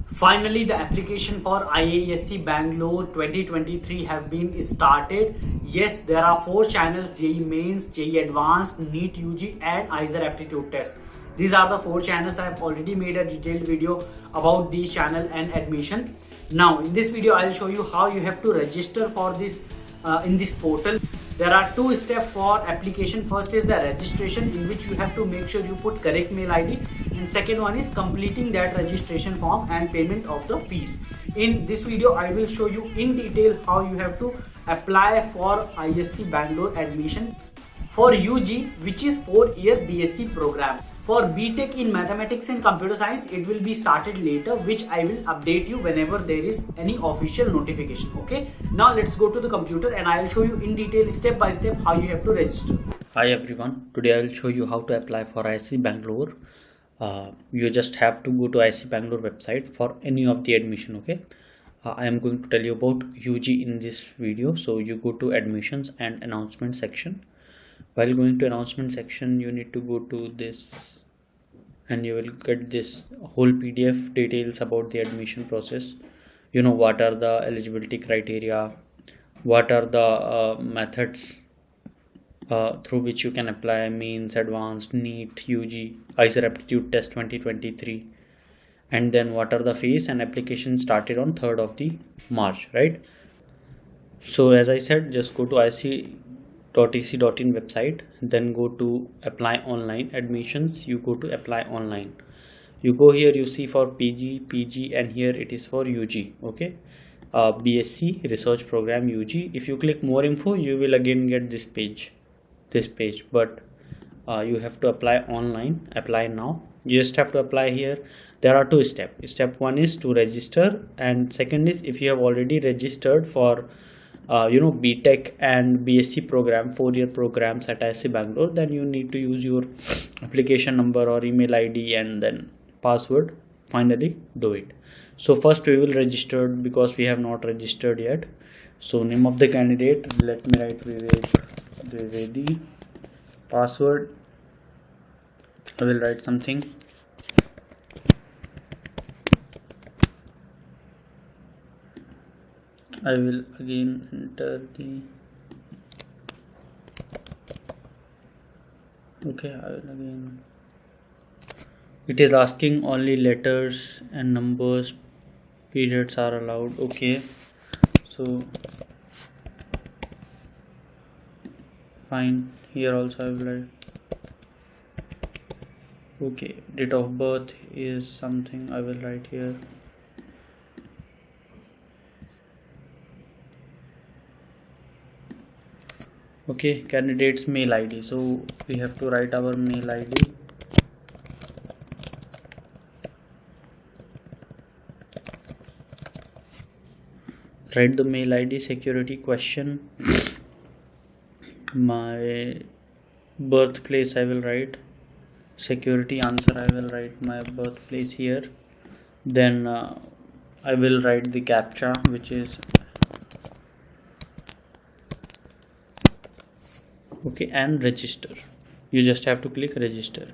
Finally, the application for IISc Bangalore 2023 have been started. Yes, there are 4 channels: JEE Mains, JEE Advanced, NEET UG and IISER Aptitude Test. These are the 4 channels. I have already made a detailed video about these channel and admission. Now in this video I will show you how you have to register for this in this portal. There are 2 steps for application. First is the registration, in which you have to make sure you put correct mail ID, and second one is completing that registration form and payment of the fees. In this video I will show you in detail how you have to apply for IISc Bangalore admission for UG, which is 4-year BSc program. For BTech in Mathematics and Computer Science, it will be started later, which I will update you whenever there is any official notification. Okay, now let's go to the computer and I will show you in detail step by step how you have to register. Hi everyone, today I will show you how to apply for IISc Bangalore. You just have to go to IISc Bangalore website for any of the admission. Okay, I am going to tell you about UG in this video. So you go to admissions and announcement section. While going to announcement section, you need to go to this and you will get this whole PDF details about the admission process. You know, what are the eligibility criteria, what are the methods through which you can apply: means, advanced, NEET, UG, IISER Aptitude Test 2023, and then what are the fees, and application started on 3rd of the March, right? So as I said, just go to IISc.ac.in website, then go to apply online admissions. You go to apply online, you go here, you see for PG, and here it is for UG. Okay, BSc research program UG. If you click more info, you will again get this page, but you have to apply online. Apply now. You just have to apply here. There are 2 steps. Step 1 is to register, and second is, if you have already registered for BTech and BSc program, 4-year programs at IISc Bangalore, then you need to use your application number or email ID and then password. Finally do it. So first we will register, because we have not registered yet. So name of the candidate, let me write Vivek Dwivedi. Password, I will write something. I will again enter the, okay, I will again, it is asking only letters and numbers, periods are allowed. Okay, so fine, here also I will write, okay, date of birth is something, I will write here. Okay, candidate's mail ID, so we have to write our mail ID. Write the mail ID. Security question, my birthplace I will write. Security answer, I will write my birthplace here. Then I will write the CAPTCHA, which is okay, and register. You just have to click register.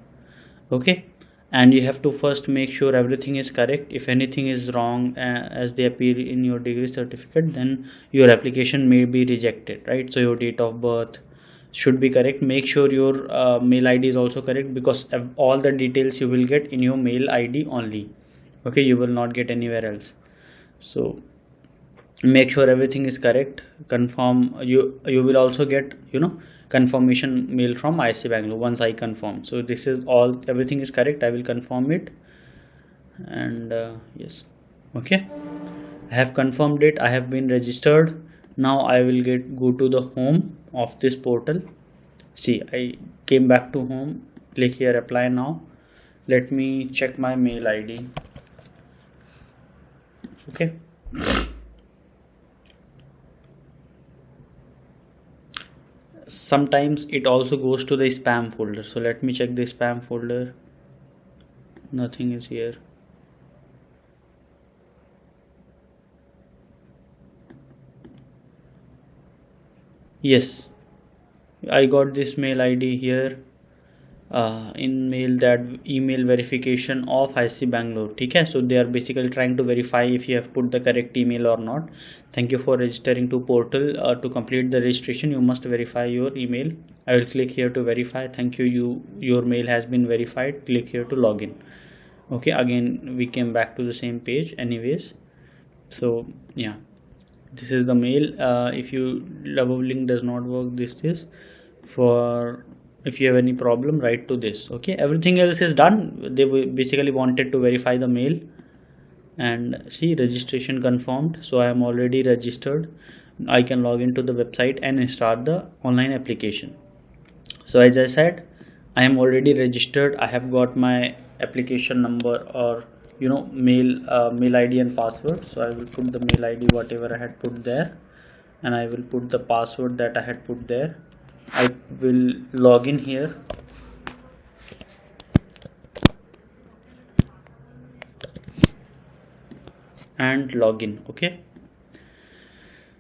Okay, and you have to first make sure everything is correct. If anything is wrong as they appear in your degree certificate, then your application may be rejected, right? So your date of birth should be correct. Make sure your mail ID is also correct, because all the details you will get in your mail ID only. Okay, you will not get anywhere else. So make sure everything is correct. Confirm. You will also get confirmation mail from IISc Bangalore once I confirm. So this is all, everything is correct. I will confirm it, and yes, okay, I have confirmed it. I have been registered. Now I will go to the home of this portal. See, I came back to home. Click here, apply now. Let me check my mail ID. Okay, sometimes it also goes to the spam folder, so let me check the spam folder. Nothing is here. Yes, I got this mail ID here. in mail that email verification of IISc Bangalore. Okay, so they are basically trying to verify if you have put the correct email or not. Thank you for registering to portal. To complete the registration you must verify your email. I will click here to verify. Thank you, your mail has been verified. Click here to login. Okay, again we came back to the same page anyways. So yeah, this is the mail. If you double link does not work, this is for if you have any problem, write to this. Okay, everything else is done. They basically wanted to verify the mail, and see, registration confirmed. So I am already registered. I can log into the website and start the online application. So as I said, I am already registered. I have got my application number, or mail ID and password. So I will put the mail ID whatever I had put there, and I will put the password that I had put there. I will log in here. And login. Okay,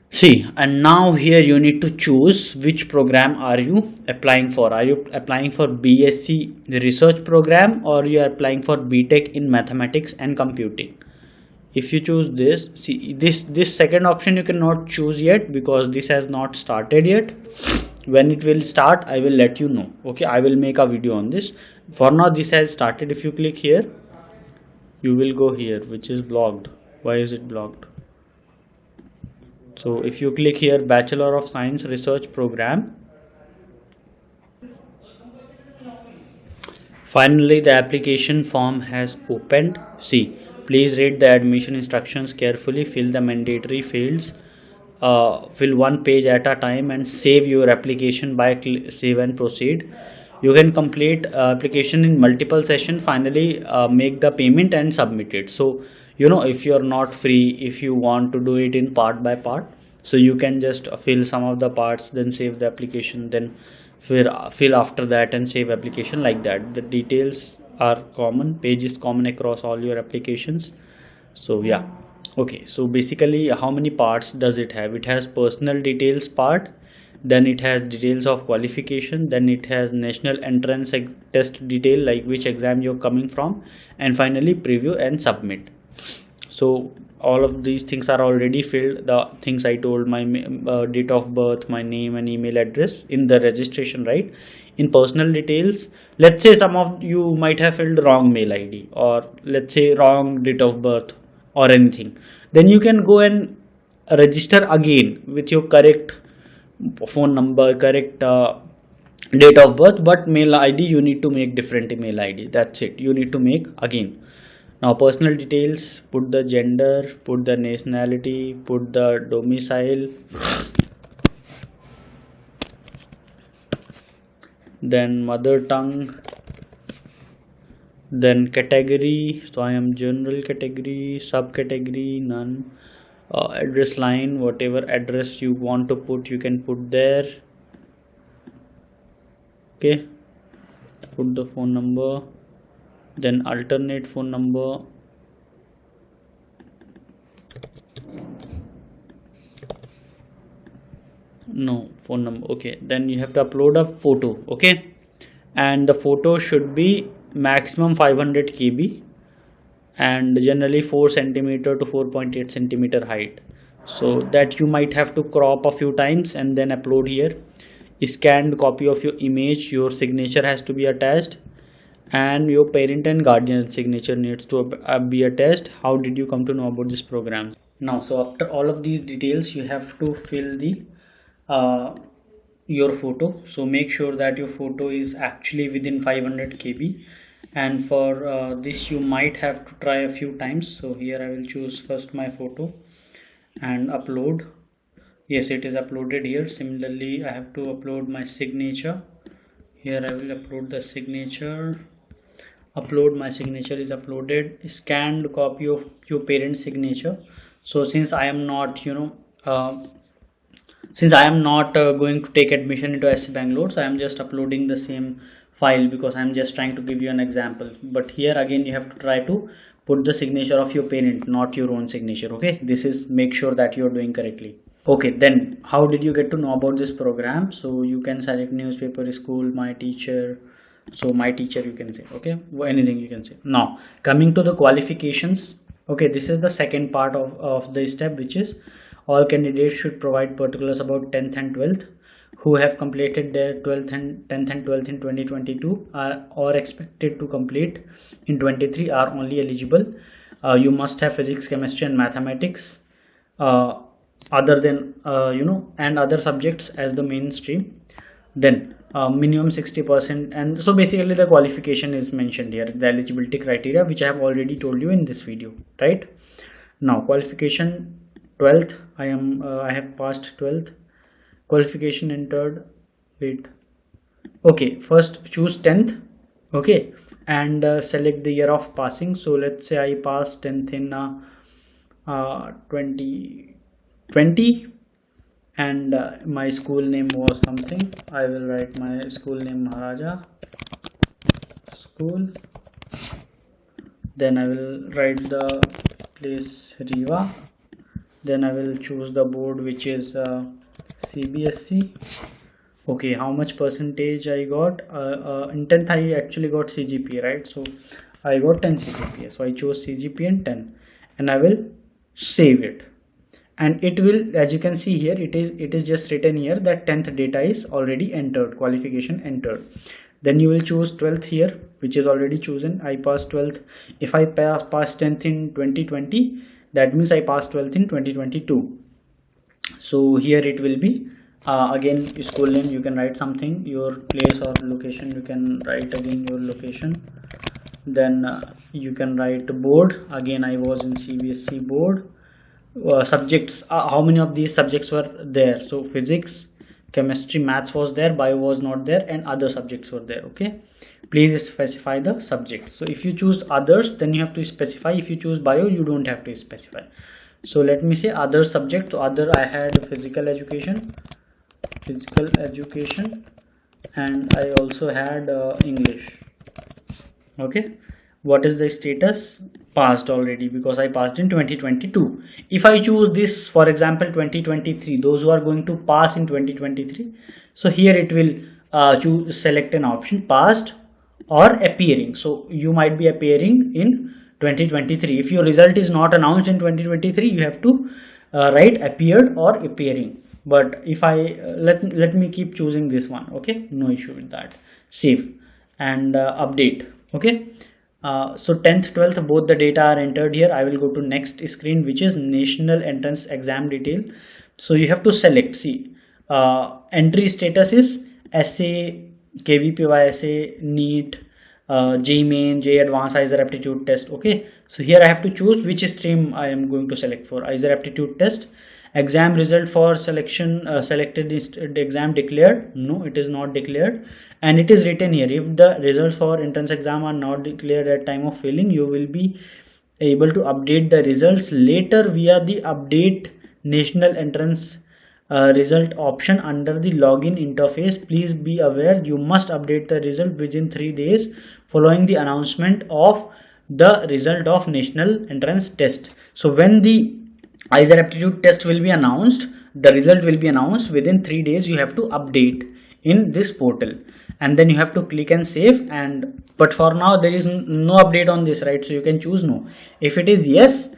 see, and now here you need to choose which program are you applying for. Are you applying for BSc research program, or you are applying for BTech in mathematics and computing? If you choose this, see, this second option you cannot choose yet because this has not started yet. When it will start, I will let you know. Okay, I will make a video on this. For now this has started. If you click here, you will go here, which is blocked. Why is it blocked? So if you click here, Bachelor of Science Research Program, finally the application form has opened. See, please read the admission instructions carefully, fill the mandatory fields, fill one page at a time, and save your application by save and proceed. You can complete application in multiple sessions. Finally make the payment and submit it. So if you are not free, if you want to do it in part by part, so you can just fill some of the parts, then save the application, then fill after that and save application, like that. The details are common, page is common across all your applications. So yeah, okay, so basically how many parts does it have? It has personal details part, then it has details of qualification, then it has national entrance test detail, like which exam you're coming from, and finally preview and submit. So all of these things are already filled. The things I told, my date of birth, my name and email address in the registration, right? In personal details, let's say some of you might have filled wrong mail ID, or let's say wrong date of birth or anything, then you can go and register again with your correct phone number, correct date of birth, but mail ID you need to make different email ID. That's it, you need to make again. Now personal details, put the gender, put the nationality, put the domicile, then mother tongue, then category. So I am general category, subcategory none. Address line, whatever address you want to put, you can put there. Okay, put the phone number, then alternate phone number, no phone number. Okay, then you have to upload a photo. Okay, and the photo should be maximum 500 KB and generally 4 centimeter to 4.8 centimeter height, so that you might have to crop a few times and then upload here. Scanned copy of your image, your signature has to be attached, and your parent and guardian signature needs to be attached. How did you come to know about this program? Now, so after all of these details, you have to fill the your photo. So make sure that your photo is actually within 500 KB, and for this you might have to try a few times. So here I will choose first my photo and upload. Yes, it is uploaded here. Similarly, I have to upload my signature. Here I will upload the signature. Upload, my signature is uploaded. Scanned copy of your parent's signature. So since I am not going to take admission into IISc Bangalore, so I am just uploading the same file because I am just trying to give you an example. But here again you have to try to put the signature of your parent, not your own signature. Okay, this is, make sure that you are doing correctly. Okay, then how did you get to know about this program? So you can select newspaper, school, my teacher, So my teacher you can say, okay, anything you can say. Now coming to the qualifications, okay, this is the second part of the step, which is all candidates should provide particulars about 10th and 12th who have completed their 12th and 10th and 12th in 2022 are or expected to complete in 23 are only eligible. You must have physics, chemistry and mathematics other than and other subjects as the mainstream. Then minimum 60%, and so basically the qualification is mentioned here, the eligibility criteria, which I have already told you in this video, right? Now qualification 12th, I have passed 12th. Qualification entered, wait, okay, first choose 10th, okay, and select the year of passing. So let's say I passed 10th in 2020, and my school name was something. I will write my school name Maharaja School. Then I will write the place Riva. Then I will choose the board, which is CBSE. Okay, how much percentage I got? In 10th I actually got CGPA, right? So I got 10 CGPA. So I chose CGPA and 10, and I will save it. And it will, as you can see here, it is just written here that 10th data is already entered, qualification entered. Then you will choose 12th here, which is already chosen. I passed 12th. If I passed 10th in 2020, that means I passed 12th in 2022. So here it will be again school name, you can write something, your place or location, you can write again your location. Then you can write board, again I was in CBSE board. Subjects, how many of these subjects were there? So physics, chemistry, maths was there, bio was not there, and other subjects were there. Okay, please specify the subjects. So if you choose others, then you have to specify. If you choose bio, you don't have to specify. So let me say other subject. So other, I had physical education, and I also had English. Okay, what is the status? Passed already, because I passed in 2022. If I choose this, for example 2023, those who are going to pass in 2023, so here it will select an option, passed or appearing. So you might be appearing in 2023. If your result is not announced in 2023, you have to write appeared or appearing. But if I let me keep choosing this one, okay, no issue with that. Save and update. Okay, so 10th 12th both the data are entered here. I will go to next screen, which is national entrance exam detail. So you have to select, see, entry status is essay, KVPY essay, NEET, JEE main, JEE advanced, IISER aptitude test. Okay, so here I have to choose which stream I am going to select for. IISER aptitude test. Exam result for selection, selected is the exam declared. No, it is not declared, and it is written here, if the results for entrance exam are not declared at time of filling, you will be able to update the results later via the update national entrance result option under the login interface. Please be aware, you must update the result within 3 days following the announcement of the result of national entrance test. So when the IISER aptitude test will be announced, the result will be announced within 3 days. You have to update in this portal, and then you have to click and save. And but for now there is no update on this, right? So you can choose no. If it is yes,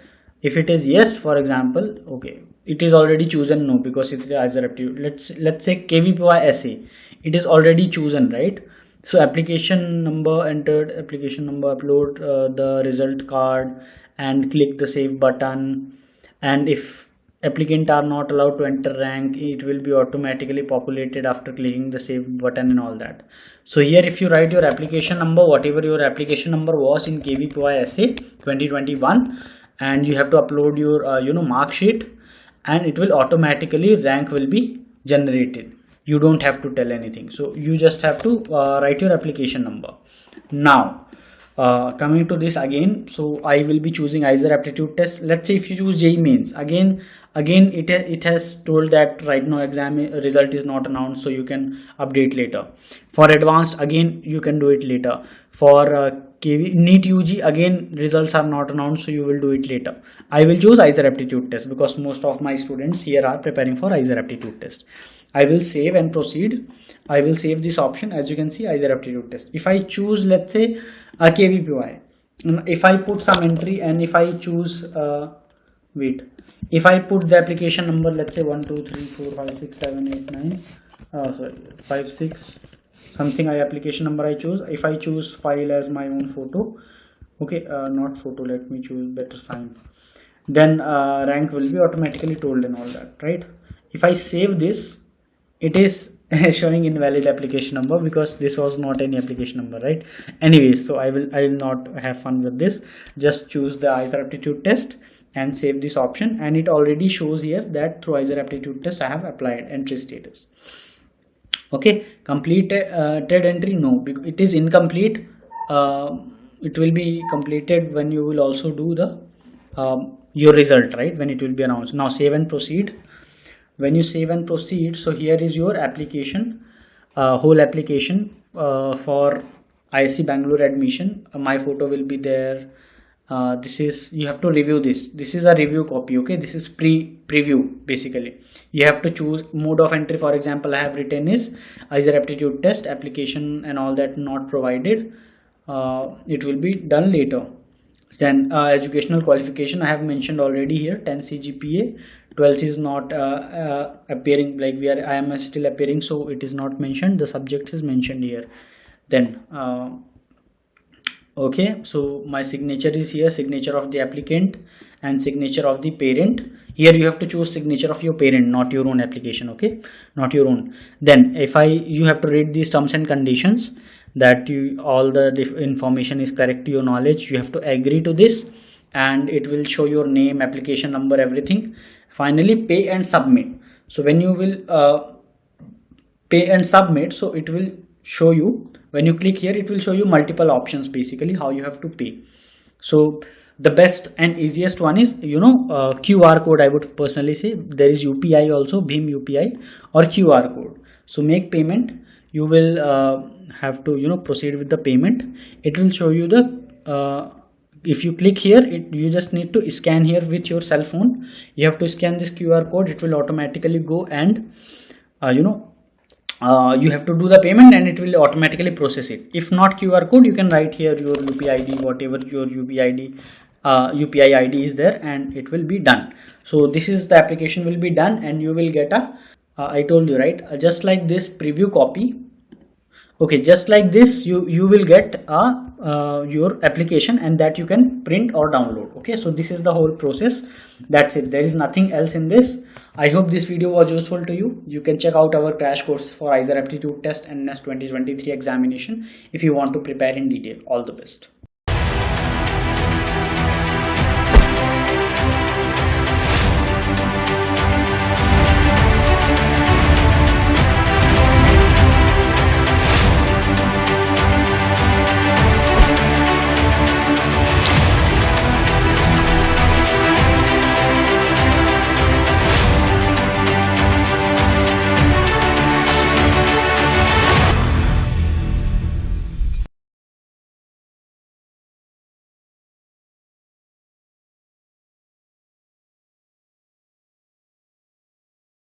for example, okay, it is already chosen no, because it's the IISER aptitude. Let's say KVPY essay, it is already chosen, right? So application number entered, application number, upload the result card and click the save button. And if applicant are not allowed to enter rank, it will be automatically populated after clicking the save button and all that. So here if you write your application number, whatever your application number was in KVPY essay 2021, and you have to upload your mark sheet, and it will automatically, rank will be generated. You don't have to tell anything. So you just have to write your application number. Now coming to this again, so I will be choosing IISER aptitude test. Let's say if you choose JEE mains, again again it has told that right now exam result is not announced, so you can update later. For advanced, again you can do it later. For NEET UG, again results are not announced, so you will do it later. I will choose IISER aptitude test because most of my students here are preparing for IISER aptitude test. I will save and proceed. I will save this option. As you can see, IISER aptitude test. If I choose, let's say, a KVPY, if I put some entry and if I choose if I put the application number, let's say 1 2 3 4 5 6 7 8 9 sorry 5 6 something, application number I choose. If I choose file as my own photo, okay, not photo, let me choose better sign, then rank will be automatically told and all that, right? If I save this, it is showing invalid application number because this was not any application number, right? Anyways, so I will not have fun with this. Just choose the IISER aptitude test and save this option, and it already shows here that through IISER aptitude test I have applied entry status. Okay, completed entry, no, it is incomplete. It will be completed when you will also do the your result, right, when it will be announced. Now save and proceed. When you save and proceed, so here is your application, whole application for IISc Bangalore admission. My photo will be there. This is, you have to review this. This is a review copy, okay? This is preview basically. You have to choose mode of entry. For example, I have written is IISER aptitude test, application and all that not provided. It will be done later. Then educational qualification I have mentioned already here, 10 CGPA. 12th is not appearing, like I am still appearing, so it is not mentioned. The subjects is mentioned here. Then okay, so my signature is here, signature of the applicant and signature of the parent. Here you have to choose signature of your parent, not your own application, okay, not your own. Then you have to read these terms and conditions, that all the information is correct to your knowledge. You have to agree to this, and it will show your name, application number, everything. Finally, pay and submit. So when you will pay and submit, so it will show you, when you click here, it will show you multiple options basically how you have to pay. So the best and easiest one is, QR code. I would personally say there is UPI also, Bhim UPI or QR code. So make payment. You will have to proceed with the payment. It will show you the if you click here, you just need to scan here with your cell phone. You have to scan this QR code. It will automatically go and you have to do the payment, and it will automatically process it. If not QR code, you can write here your UPI ID, whatever your UPI ID is there, and it will be done. So this is the application will be done, and you will get a I told you, right, just like this preview copy. Okay, just like this you will get your application, and that you can print or download. Okay, so this is the whole process. That's it. There is nothing else in this. I hope this video was useful to you. You can check out our crash course for IISER aptitude test and NEST 2023 examination if you want to prepare in detail. All the best.